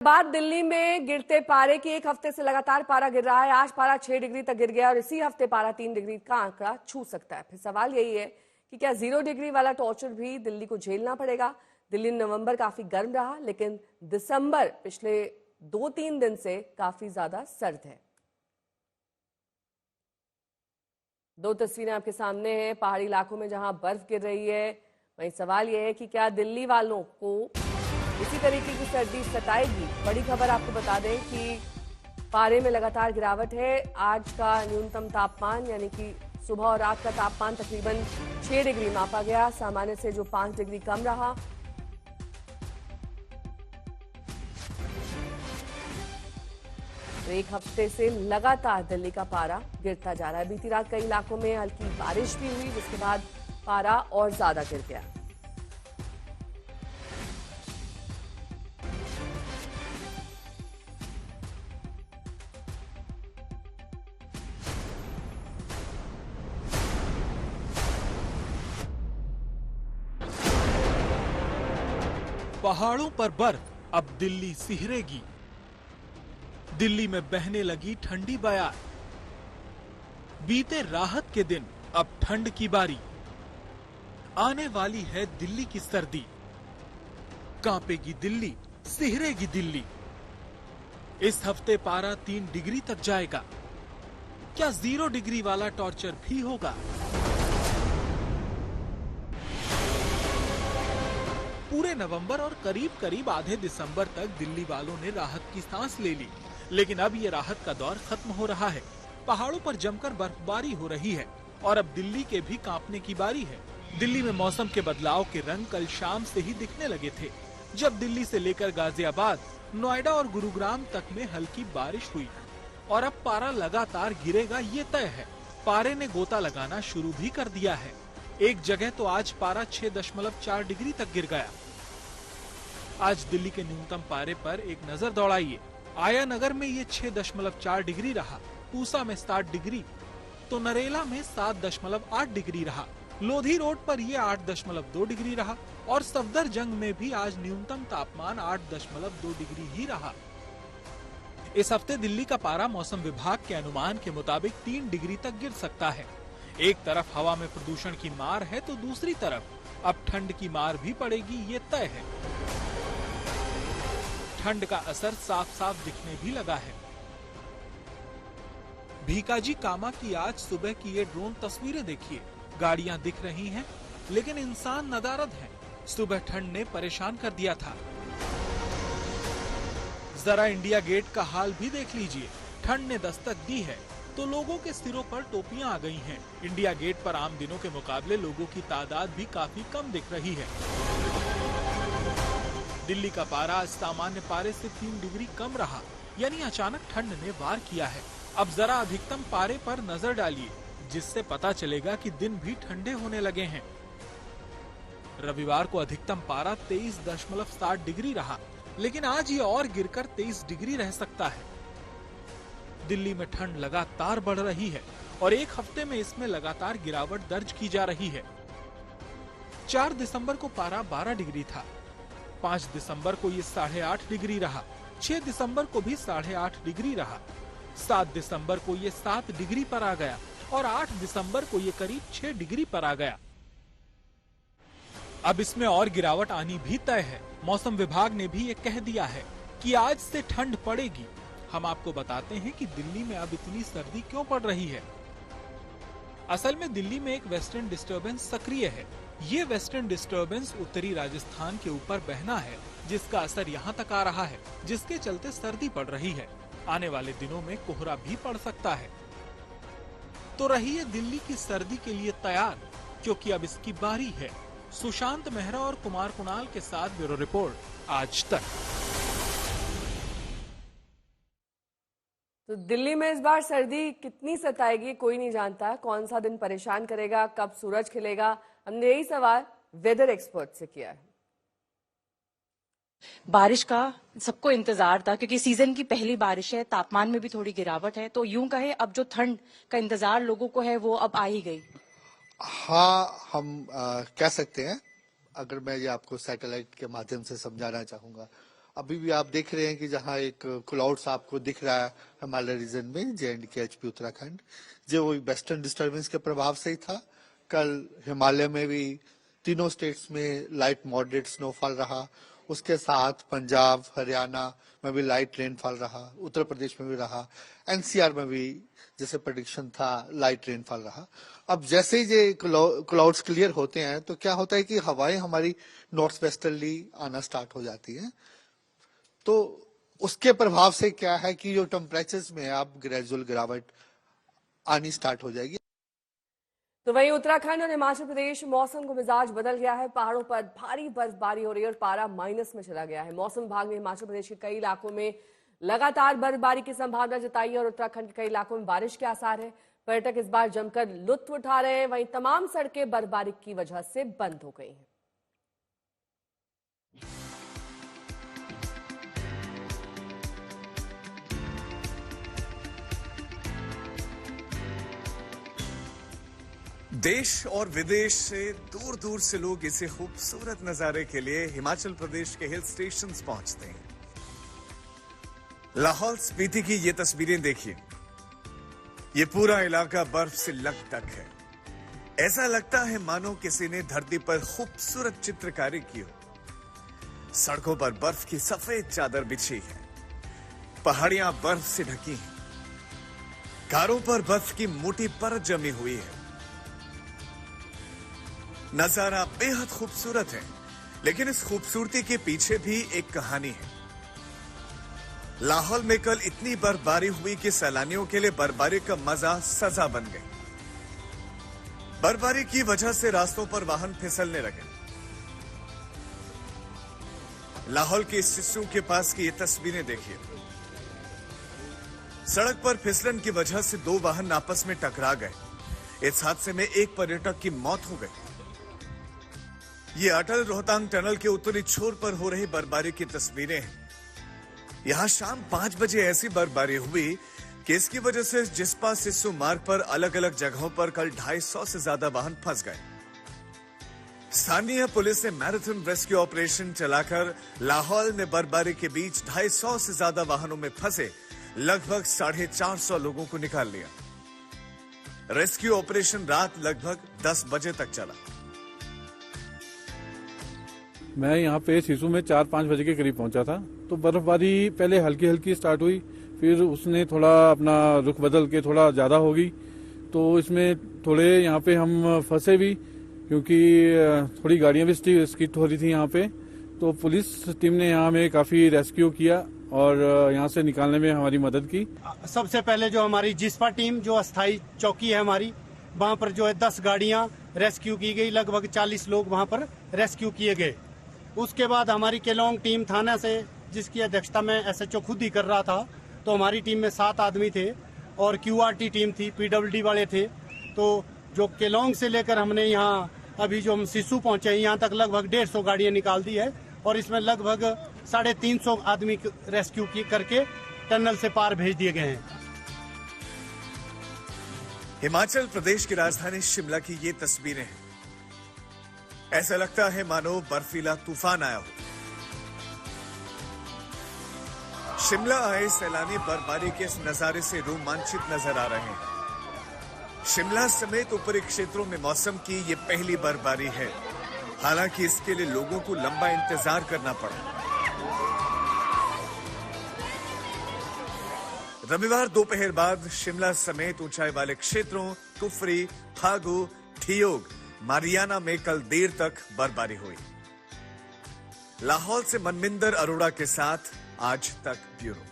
बाद दिल्ली में गिरते पारे की एक हफ्ते से लगातार पारा गिर रहा है। आज पारा 6 डिग्री तक गिर गया और इसी हफ्ते पारा 3 डिग्री का आंकड़ा छू सकता है। फिर सवाल यही है कि क्या 0 डिग्री वाला टॉर्चर भी दिल्ली को झेलना पड़ेगा। दिल्ली नवंबर काफी गर्म रहा, लेकिन दिसंबर पिछले 2-3 दिन से काफी ज्यादा सर्द है। दो तस्वीरें आपके सामने हैं। पहाड़ी इलाकों में जहां बर्फ गिर रही है, वहीं सवाल यह है कि क्या दिल्ली वालों को इसी तरीके की सर्दी सताएगी। बड़ी खबर आपको बता दें कि पारे में लगातार गिरावट है। आज का न्यूनतम तापमान यानी कि सुबह और रात का तापमान तकरीबन 6 डिग्री मापा गया, सामान्य से जो 5 डिग्री कम रहा। तो एक हफ्ते से लगातार दिल्ली का पारा गिरता जा रहा है। बीती रात कई इलाकों में हल्की बारिश भी हुई, जिसके बाद पारा और ज्यादा गिर गया। पहाड़ों पर बर्फ, अब दिल्ली सिहरेगी। दिल्ली में बहने लगी ठंडी बयार। बीते राहत के दिन, अब ठंड की बारी। आने वाली है दिल्ली की सर्दी। कांपेगी दिल्ली, सिहरेगी दिल्ली। इस हफ्ते पारा 3 डिग्री तक जाएगा। क्या 0 डिग्री वाला टॉर्चर भी होगा? पूरे नवंबर और करीब करीब आधे दिसंबर तक दिल्ली वालों ने राहत की सांस ले ली, लेकिन अब ये राहत का दौर खत्म हो रहा है। पहाड़ों पर जमकर बर्फबारी हो रही है और अब दिल्ली के भी कांपने की बारी है। दिल्ली में मौसम के बदलाव के रंग कल शाम से ही दिखने लगे थे, जब दिल्ली से लेकर गाजियाबाद, नोएडा और गुरुग्राम तक में हल्की बारिश हुई। और अब पारा लगातार गिरेगा, ये तय है। पारे ने गोता लगाना शुरू भी कर दिया है। एक जगह तो आज पारा 6.4 डिग्री तक गिर गया। आज दिल्ली के न्यूनतम पारे पर एक नजर दौड़ाइए। आया नगर में ये 6.4 डिग्री रहा, पूसा में 7 डिग्री, तो नरेला में 7.8 डिग्री रहा। लोधी रोड पर ये 8.2 डिग्री रहा और सफदरजंग में भी आज न्यूनतम तापमान 8.2 डिग्री ही रहा। इस हफ्ते दिल्ली का पारा मौसम विभाग के अनुमान के मुताबिक 3 डिग्री तक गिर सकता है। एक तरफ हवा में प्रदूषण की मार है, तो दूसरी तरफ अब ठंड की मार भी पड़ेगी, ये तय है। ठंड का असर साफ साफ दिखने भी लगा है। भीकाजी कामा की आज सुबह की ये ड्रोन तस्वीरें देखिए। गाड़ियां दिख रही हैं, लेकिन इंसान नदारद हैं। सुबह ठंड ने परेशान कर दिया था। जरा इंडिया गेट का हाल भी देख लीजिए। ठंड ने दस्तक दी है तो लोगों के सिरों पर टोपियां आ गई हैं। इंडिया गेट पर आम दिनों के मुकाबले लोगों की तादाद भी काफी कम दिख रही है। दिल्ली का पारा आज सामान्य पारे से 3 डिग्री कम रहा, यानी अचानक ठंड ने वार किया है। अब जरा अधिकतम पारे पर नजर डालिए, जिससे पता चलेगा कि दिन भी ठंडे होने लगे हैं। रविवार को अधिकतम पारा 23.7 डिग्री रहा, लेकिन आज ये और गिरकर 23 डिग्री रह सकता है। दिल्ली में ठंड लगातार बढ़ रही है और एक हफ्ते में इसमें लगातार गिरावट दर्ज की जा रही है। 4 दिसंबर को पारा 12 डिग्री था, 5 दिसंबर को ये 8.5 डिग्री रहा, 6 दिसंबर को भी 8.5 डिग्री रहा, 7 दिसंबर को ये 7 डिग्री पर आ गया और 8 दिसंबर को ये करीब 6 डिग्री पर आ गया। अब इसमें और गिरावट आनी भी तय है। मौसम विभाग ने भी ये कह दिया है कि आज से ठंड पड़ेगी। हम आपको बताते हैं कि दिल्ली में अब इतनी सर्दी क्यों पड़ रही है। असल में दिल्ली में एक वेस्टर्न डिस्टर्बेंस सक्रिय है। ये वेस्टर्न डिस्टर्बेंस उत्तरी राजस्थान के ऊपर बहना है, जिसका असर यहाँ तक आ रहा है, जिसके चलते सर्दी पड़ रही है। आने वाले दिनों में कोहरा भी पड़ सकता है। तो रहिए दिल्ली की सर्दी के लिए तैयार, क्योंकि अब इसकी बारी है। सुशांत मेहरा और कुमार कुणाल के साथ ब्यूरो रिपोर्ट, आज तक। तो दिल्ली में इस बार सर्दी कितनी सताएगी कोई नहीं जानता। कौन सा दिन परेशान करेगा, कब सूरज खिलेगा, हमने यही सवाल वेदर एक्सपर्ट से किया है। बारिश का सबको इंतजार था, क्योंकि सीजन की पहली बारिश है, तापमान में भी थोड़ी गिरावट है, तो यूं कहे अब जो ठंड का इंतजार लोगों को है वो अब आ ही गई। हाँ, हम कह सकते हैं। अगर मैं ये आपको सैटेलाइट के माध्यम से समझाना चाहूंगा, अभी भी आप देख रहे हैं कि जहां एक क्लाउड्स आपको दिख रहा है हिमालय रीजन में, JNK HP उत्तराखंड, जो वो वेस्टर्न डिस्टर्बेंस के प्रभाव से ही था। कल हिमालय में भी तीनों स्टेट्स में लाइट मॉडरेट स्नोफॉल रहा, उसके साथ पंजाब हरियाणा में भी लाइट रेनफॉल रहा, उत्तर प्रदेश में भी रहा, NCR में भी जैसे प्रेडिक्शन था लाइट रेनफॉल रहा। अब जैसे ही ये क्लाउड्स क्लियर होते हैं तो क्या होता है कि हवाएं हमारी नॉर्थ वेस्टर्ली आना स्टार्ट हो जाती हैं, तो उसके प्रभाव से क्या है कि जो टेम्परेचर्स में अब ग्रेजुअल गिरावट आनी स्टार्ट हो जाएगी। तो वहीं उत्तराखंड और हिमाचल प्रदेश मौसम को मिजाज बदल गया है। पहाड़ों पर भारी बर्फबारी हो रही है और पारा माइनस में चला गया है। मौसम विभाग ने हिमाचल प्रदेश के कई इलाकों में लगातार बर्फबारी की संभावना जताई है और उत्तराखंड के कई इलाकों में बारिश के आसार है। पर्यटक इस बार जमकर लुत्फ उठा रहे हैं। वहीं तमाम सड़कें बर्फबारी की वजह से बंद हो गई हैं। देश और विदेश से दूर दूर से लोग इसे खूबसूरत नजारे के लिए हिमाचल प्रदेश के हिल स्टेशंस पहुंचते हैं। लाहौल स्पीति की ये तस्वीरें देखिए, ये पूरा इलाका बर्फ से लकदक है। ऐसा लगता है मानो किसी ने धरती पर खूबसूरत चित्रकारी की हो। सड़कों पर बर्फ की सफेद चादर बिछी है, पहाड़ियां बर्फ से ढकी हैं, कारों पर बर्फ की मोटी परत जमी हुई है। नजारा बेहद खूबसूरत है, लेकिन इस खूबसूरती के पीछे भी एक कहानी है। लाहौल में कल इतनी बर्फबारी हुई कि सैलानियों के लिए बर्फबारी का मजा सजा बन गई। बर्फबारी की वजह से रास्तों पर वाहन फिसलने लगे। लाहौल के सिस्सू के पास की ये तस्वीरें देखिए। सड़क पर फिसलन की वजह से दो वाहन आपस में टकरा गए। इस हादसे में एक पर्यटक की मौत हो गई। ये अटल रोहतांग टनल के उत्तरी छोर पर हो रही बर्फबारी की तस्वीरें हैं। यहां शाम 5 बजे ऐसी बर्फबारी हुई कि इसकी वजह से जिस्पा सिस्सू मार्ग पर अलग अलग जगहों पर कल 250 से ज्यादा वाहन फंस गए। स्थानीय पुलिस ने मैराथन रेस्क्यू ऑपरेशन चलाकर लाहौल में बर्फबारी के बीच 250 से ज्यादा वाहनों में फंसे लगभग 450 लोगों को निकाल लिया। रेस्क्यू ऑपरेशन रात लगभग 10 बजे तक चला। मैं यहाँ पे सिसु में 4-5 बजे के करीब पहुंचा था, तो बर्फबारी पहले हल्की हल्की स्टार्ट हुई, फिर उसने थोड़ा अपना रुख बदल के थोड़ा ज्यादा हो गई। तो इसमें थोड़े यहाँ पे हम फंसे भी, क्योंकि थोड़ी गाड़ियां भी स्किड हो रही थी यहाँ पे। तो पुलिस टीम ने यहाँ में काफी रेस्क्यू किया और यहाँ से निकालने में हमारी मदद की। सबसे पहले जो हमारी जिस्पा टीम जो अस्थायी चौकी है हमारी, वहाँ पर जो है 10 गाड़ियां रेस्क्यू की गई, लगभग 40 लोग वहाँ पर रेस्क्यू किए गए। उसके बाद हमारी केलोंग टीम थाना से, जिसकी अध्यक्षता में SHO खुद ही कर रहा था, तो हमारी टीम में 7 आदमी थे और QRT टीम थी, PWD वाले थे। तो जो केलोंग से लेकर हमने यहाँ अभी जो हम सिसु पहुंचे यहाँ तक लगभग 150 गाड़ियां निकाल दी है और इसमें लगभग 350 आदमी रेस्क्यू करके टनल से पार भेज दिए गए हैं। हिमाचल प्रदेश की राजधानी शिमला की ये तस्वीरें हैं। ऐसा लगता है मानो बर्फीला तूफान आया हो। शिमला आए सैलानी बर्फबारी के इस नजारे से रोमांचित नजर आ रहे हैं। शिमला समेत ऊपरी क्षेत्रों में मौसम की ये पहली बर्फबारी है। हालांकि इसके लिए लोगों को लंबा इंतजार करना पड़ा। रविवार दोपहर बाद शिमला समेत ऊंचाई वाले क्षेत्रों कुफरी, फागू, ठियोग, मारियाना में कल देर तक बर्फबारी हुई। लाहौल से मनमिंदर अरोड़ा के साथ आज तक ब्यूरो।